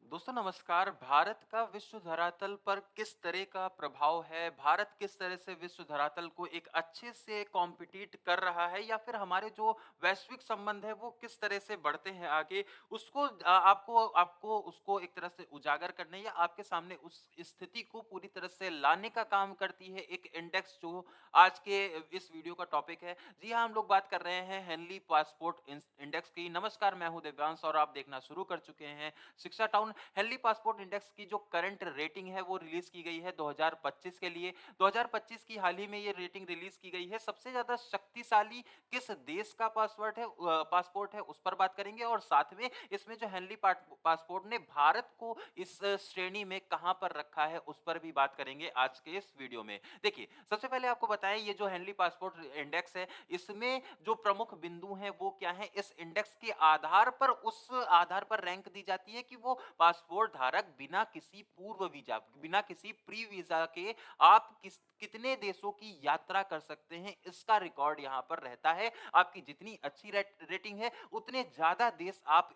दोस्तों नमस्कार। भारत का विश्व धरातल पर किस तरह का प्रभाव है? भारत किस तरह से विश्व धरातल को एक अच्छे से कॉम्पिटिट कर रहा है या फिर हमारे जो वैश्विक संबंध है वो किस तरह से बढ़ते हैं आगे? उसको आपको आपको उसको एक तरह से उजागर करने या आपके सामने उस स्थिति को पूरी तरह से लाने का काम करती है एक इंडेक्स जो आज के इस वीडियो का टॉपिक है। जी हाँ, हम लोग बात कर रहे हैं हेनली पासपोर्ट इंडेक्स की। नमस्कार, मैं हूँ दिव्यांश और आप देखना शुरू कर चुके हैं शिक्षा टाउन। हेनली पासपोर्ट इंडेक्स की जो करंट रेटिंग है वो रिलीज की गई है 2025 के लिए। 2025 की हाल ही में ये रेटिंग रिलीज की गई है। सबसे ज्यादा शक्तिशाली किस देश का पासपोर्ट है उस पर बात करेंगे और साथ में इसमें जो हेनली पासपोर्ट ने भारत को इस श्रेणी में कहां पर रखा है उस पर भी बात करेंगे आज के इस वीडियो में। देखिए, सबसे पहले आपको बताएं ये जो हेनली पासपोर्ट इंडेक्स है इसमें जो प्रमुख बिंदु हैं वो क्या है। इस इंडेक्स के आधार पर उस आधार पर रैंक दी जाती है कि वो पासपोर्ट धारक बिना किसी पूर्व वीजा बिना किसी प्री वीजा के आप कितने देशों की यात्रा कर सकते हैं इसका रिकॉर्ड यहां पर रहता है। आपकी जितनी अच्छी रेटिंग है उतने ज्यादा देश आप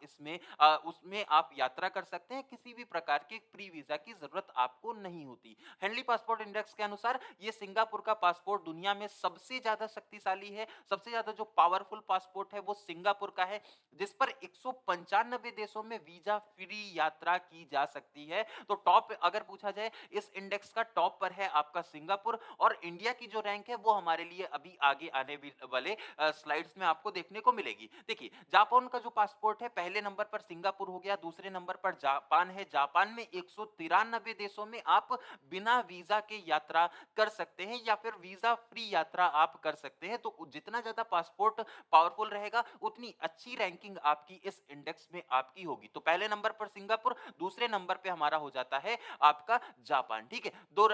उसमें आप यात्रा कर सकते हैं। किसी भी प्रकार के प्री वीजा की जरूरत आपको नहीं होती। हेनली पासपोर्ट इंडेक्स के अनुसार ये सिंगापुर का पासपोर्ट दुनिया में सबसे ज्यादा शक्तिशाली है। सबसे ज्यादा जो पावरफुल पासपोर्ट है वो सिंगापुर का है, जिस पर 195 देशों में वीजा फ्री यात्रा की जा सकती है। तो टॉप अगर पूछा जाए इस इंडेक्स का टॉप पर है आपका सिंगापुर। और इंडिया की जो रैंक है वो हमारे लिए अभी आगे आने वाले स्लाइड्स में आपको देखने को मिलेगी। देखिए, जापान का जो पासपोर्ट है पहले नंबर पर सिंगापुर हो गया, दूसरे नंबर पर जापान है। जापान में 193 देशों में आप बिना वीजा के यात्रा कर सकते हैं या फिर वीजा फ्री यात्रा आप कर सकते हैं। तो जितना ज्यादा पासपोर्ट पावरफुल रहेगा उतनी अच्छी रैंकिंग आपकी इस इंडेक्स में आपकी होगी। तो पहले नंबर पर सिंगापुर, दूसरे नंबर पे हमारा हो जाता है आपका जापान। ठीक है,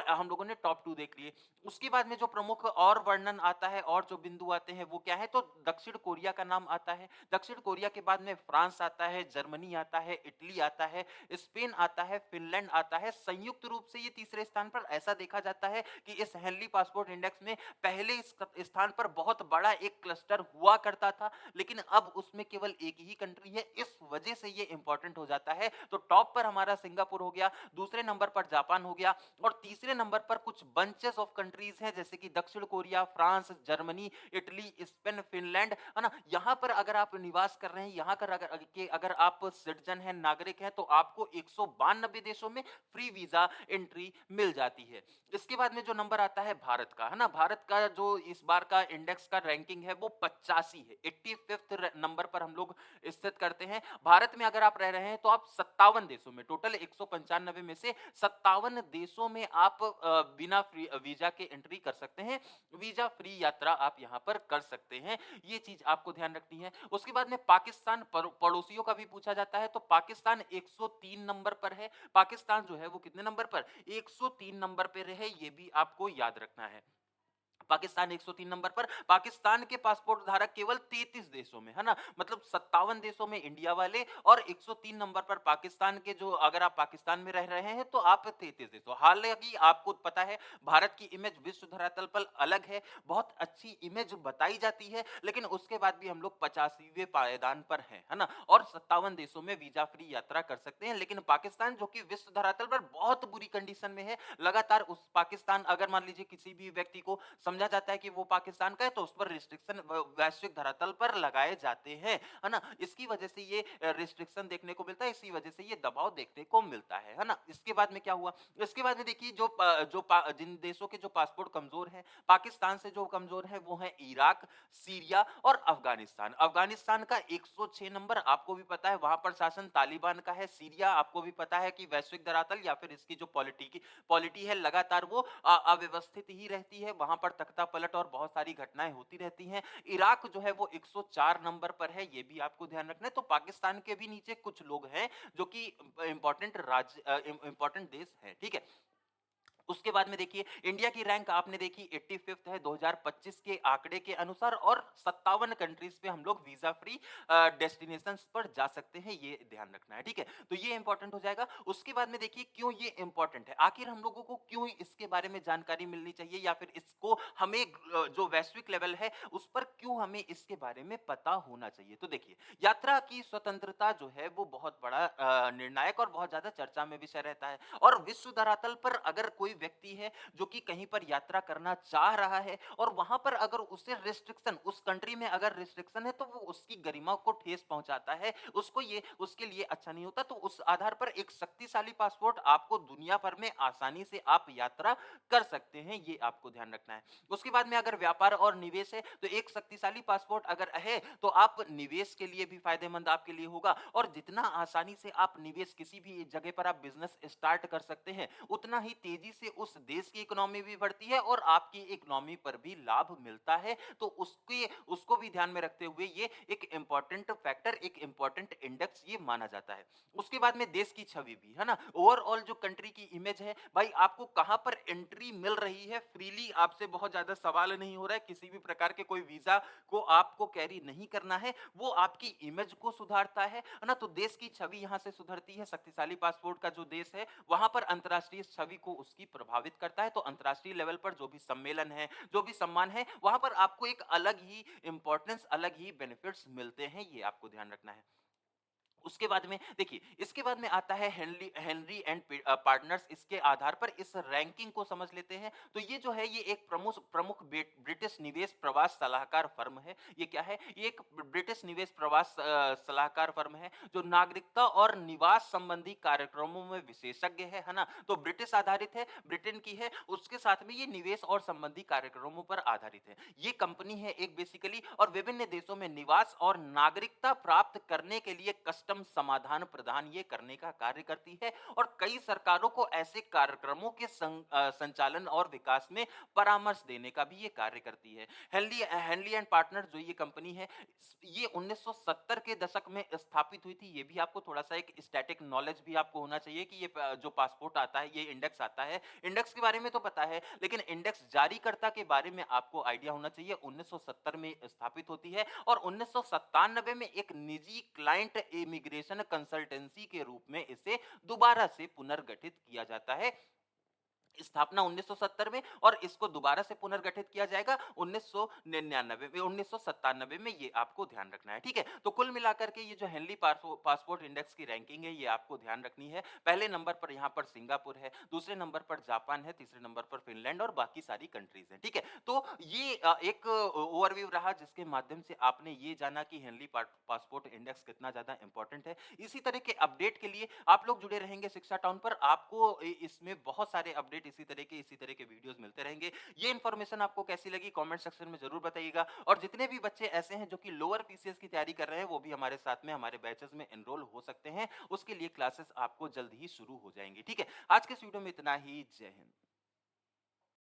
हम लोगों ने टॉप 2 देख लिए। उसके बाद में जो प्रमुख और वर्णन आता है और जो बिंदु आते हैं वो क्या है, तो दक्षिण कोरिया का नाम आता है। दक्षिण कोरिया के बाद में फ्रांस आता है, जर्मनी आता है, इटली आता है, स्पेन आता है, फिनलैंड आता है। संयुक्त रूप से ये तीसरे स्थान पर। ऐसा देखा जाता है कि इस हेनली पासपोर्ट इंडेक्स में पहले इस स्थान पर बहुत बड़ा एक क्लस्टर हुआ करता था, लेकिन अब उसमें केवल एक ही कंट्री है। इस वजह से ये इंपॉर्टेंट हो जाता है। तो टॉप पर हमारा सिंगापुर हो गया, दूसरे नंबर पर जापान हो गया और तीसरे नंबर पर कुछ बंचेस ऑफ कंट्रीज हैं जैसे कि दक्षिण Korea, France, Germany, Italy, Spain, Finland, है ना। यहां पर अगर आप निवास कर रहे हैं, यहां कर अगर आप सिटीजन हैं, नागरिक हैं, तो आपको 192 देशों में फ्री वीजा एंट्री मिल जाती है। इसके बाद में जो नंबर आता है भारत का, है ना। भारत का जो इस बार का इंडेक्स का रैंकिंग है वो 85 है, 85th नंबर पर हम लोग स्थित करते हैं। भारत में अगर आप रह रहे हैं तो आप 57 देशों में, टोटल 195 में से 57 देशों में आप बिना फ्री वीजा के एंट्री कर सकते हैं। वीजा फ्री यात्रा आप यहां पर कर सकते हैं। ये चीज आपको ध्यान रखनी है। उसके बाद में पाकिस्तान पड़ोसियों का भी पूछा जाता है, तो पाकिस्तान 103 नंबर पर है। पाकिस्तान जो है वो कितने नंबर पर, 103 नंबर पर है, ये भी आपको याद रखना है। पाकिस्तान 103 नंबर पर। पाकिस्तान के पासपोर्ट धारक केवल 33 देशों में, है ना। मतलब 57 देशों में इंडिया वाले और 103 नंबर पर पाकिस्तान के। जो अगर आप पाकिस्तान में रह रहे हैं तो आप 33 देशों। हालांकि आपको पता है भारत की इमेज विश्व धरातल पर अलग है, बहुत अच्छी इमेज बताई जाती है, लेकिन उसके बाद भी हम लोग 85वें पायदान पर हैं, है ना। और 57 देशों में वीजा फ्री यात्रा कर सकते हैं। लेकिन पाकिस्तान जो कि विश्व धरातल पर बहुत बुरी कंडीशन में है, लगातार उस पाकिस्तान अगर मान लीजिए किसी भी व्यक्ति को समझा जाता है कि वो पाकिस्तान का है तो उस पर रिस्ट्रिक्शन वैश्विक धरातल पर लगाए जाते हैं, है ना। इसकी वजह से ये रिस्ट्रिक्शन देखने को मिलता है, इसी वजह से ये दबाव देखने को मिलता है ना। इसके बाद में क्या हुआ, इसके बाद में देखिए जिन देशों के जो पासपोर्ट कमजोर हैं, पाकिस्तान से जो कमजोर है वो है इराक, सीरिया और अफगानिस्तान। अफगानिस्तान का 106 नंबर, आपको भी पता है वहां पर शासन तालिबान का है। सीरिया आपको भी पता है कि वैश्विक धरातल या फिर इसकी जो पॉलिटी है लगातार वो अव्यवस्थित ही रहती है, वहां पर तख्ता पलट और बहुत सारी घटनाएं होती रहती हैं। इराक जो है वो 104 नंबर पर है, ये भी आपको ध्यान रखना है। तो पाकिस्तान के भी नीचे कुछ लोग हैं जो कि इंपॉर्टेंट देश है, ठीक है। उसके बाद में देखिए इंडिया की रैंक आपने देखी 85th है 2025 के आंकड़े के अनुसार, और 57 कंट्रीज पे हम लोग वीजा फ्री डेस्टिनेशंस पर जा सकते हैं, ये ध्यान रखना है, ठीक है। तो ये इंपॉर्टेंट हो जाएगा। उसके बाद में देखिए क्यों ये इंपॉर्टेंट है, आखिर हम लोगों को क्यों इसके बारे में जानकारी मिलनी चाहिए, या फिर इसको हमें जो वैश्विक लेवल है उस पर क्यों हमें इसके बारे में पता होना चाहिए। तो देखिए यात्रा की स्वतंत्रता जो है वो बहुत बड़ा निर्णायक और बहुत ज्यादा चर्चा में विषय रहता है। और विश्व धरातल पर अगर कोई व्यक्ति है जो कि कहीं पर यात्रा करना चाह रहा है और वहां पर अगर उसे रिस्ट्रिक्शन, उस कंट्री में अगर रिस्ट्रिक्शन है तो वो उसकी गरिमा को ठेस पहुंचाता है, उसको ये उसके लिए अच्छा नहीं होता। तो उस आधार पर एक शक्तिशाली पासपोर्ट आपको दुनिया भर में आसानी से आप यात्रा कर सकते हैं, ये आपको ध्यान रखना है। उसके बाद में अगर व्यापार और निवेश है तो एक शक्तिशाली पासपोर्ट अगर है तो आप निवेश के लिए भी फायदेमंद आपके लिए होगा, और जितना आसानी से आप निवेश किसी भी जगह पर आप बिजनेस स्टार्ट कर सकते हैं उतना ही तेजी से उस देश की इकोनॉमी भी बढ़ती है और आपकी इकोनॉमी पर भी लाभ मिलता है। तो उसके उसको भी ध्यान में रखते हुए ये एक इंपॉर्टेंट फैक्टर, एक इंपॉर्टेंट इंडेक्स ये माना जाता है। उसके बाद में देश की छवि भी है ना, ओवरऑल जो कंट्री की इमेज है, भाई आपको कहां पर एंट्री मिल रही है फ्रीली, आपसे बहुत ज्यादा सवाल नहीं हो रहा है, किसी भी प्रकार के कोई वीजा को आपको कैरी नहीं करना है, वो आपकी इमेज को सुधारता है ना। तो देश की छवि यहां से सुधरती है। शक्तिशाली पासपोर्ट का जो देश है वहां पर अंतरराष्ट्रीय छवि को उसकी प्रभावित करता है। तो अंतरराष्ट्रीय लेवल पर जो भी सम्मेलन है, जो भी सम्मान है, वहां पर आपको एक अलग ही इंपॉर्टेंस, अलग ही बेनिफिट्स मिलते हैं, ये आपको ध्यान रखना है। उसके बाद में देखिए, इसके बाद में आता है हेनरी हेनरी एंड पार्टनर्स। इसके आधार पर इस रैंकिंग को समझ लेते हैं। तो ये जो है ये एक प्रमुख प्रमुख ब्रिटिश निवेश प्रवास सलाहकार फर्म है। ये क्या है, ये एक ब्रिटिश निवेश प्रवास सलाहकार फर्म है जो नागरिकता और निवास संबंधी कार्यक्रमों में विशेषज्ञ है ना। तो ब्रिटिश आधारित है, ब्रिटेन की है, उसके साथ में ये निवेश और संबंधी कार्यक्रमों पर आधारित है। ये कंपनी है एक बेसिकली, और विभिन्न देशों में निवास और नागरिकता प्राप्त करने के लिए कस्टम समाधान प्रदान ये करने का कार्य करती है, और कई सरकारों को ऐसे कार्यक्रमों के संचालन और विकास में परामर्श देने का भी ये कार्य करती है। हेनली हेनली एंड पार्टनर जो ये कंपनी है, ये 1970 के दशक में स्थापित हुई थी। ये भी आपको थोड़ा सा एक स्टैटिक नॉलेज भी आपको होना चाहिए कि ये जो पासपोर्ट आता है, ये इंडेक्स आता है, इंडेक्स के बारे में तो पता है, लेकिन इंडेक्स जारीकर्ता के बारे में आपको आइडिया होना चाहिए। 1970 में स्थापित होती है और 1997 में एक निजी क्लाइंट इमिग्रेशन कंसल्टेंसी के रूप में इसे दोबारा से पुनर्गठित किया जाता है। स्थापना 1970 में, और इसको दोबारा से पुनर्गठित किया जाएगा 1999 में, 1997 में, ये आपको ध्यान रखना है, ठीक है। तो कुल मिलाकर के ये जो हेनली पासपोर्ट इंडेक्स की रैंकिंग है ये आपको ध्यान रखनी है। पहले नंबर पर यहाँ पर सिंगापुर है, दूसरे नंबर पर जापान है, तीसरे नंबर पर फिनलैंड और बाकी सारी कंट्रीज हैं, ठीक है। तो ये एक ओवरव्यू रहा जिसके माध्यम से आपने ये जाना कि हेनली पासपोर्ट इंडेक्स कितना ज्यादा इंपॉर्टेंट है। इसी तरह के अपडेट के लिए आप लोग जुड़े रहेंगे शिक्षा टाउन पर, आपको इसमें बहुत सारे अपडेट इसी तरह के वीडियोस मिलते रहेंगे। ये इन्फॉर्मेशन आपको कैसी लगी कमेंट सेक्शन में जरूर बताइएगा, और जितने भी बच्चे ऐसे हैं जो कि लोअर पीसीएस की तैयारी कर रहे हैं वो भी हमारे साथ में हमारे बैचेस में एनरोल हो सकते हैं। उसके लिए क्लासेस आपको जल्द ही शुरू हो जाएंगी, ठीक है। आज के इस वीडियो में इतना ही। जय हिंद।